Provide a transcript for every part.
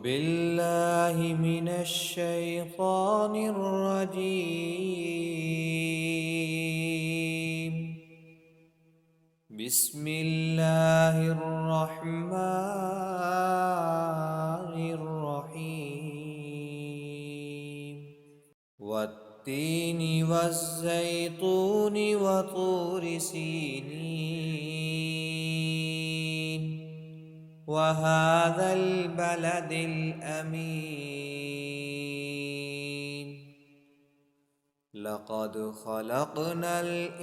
بالله من الشيطان الرجيم. بسم الله الرحمن الرحيم. والتين والزيتون وطور سينين وهذا البلد الأمين. لقد خلقنا الإنسان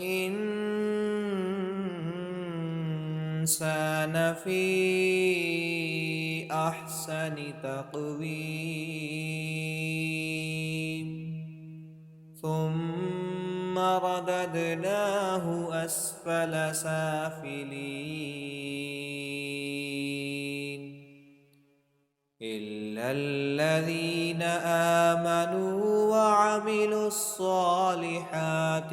في أحسن تقويم ثم رددناه أسفل سافلين إلا الذين آمنوا وعملوا الصالحات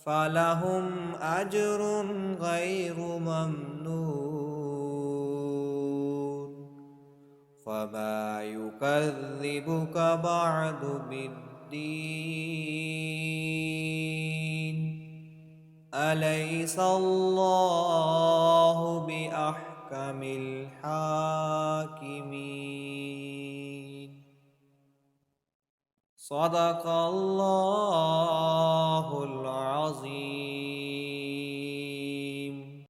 فلهم أجر غير ممنون. فما يكذبك بعد بالدين؟ أليس الله بأحكم الحاكمين؟ صدق الله العظيم.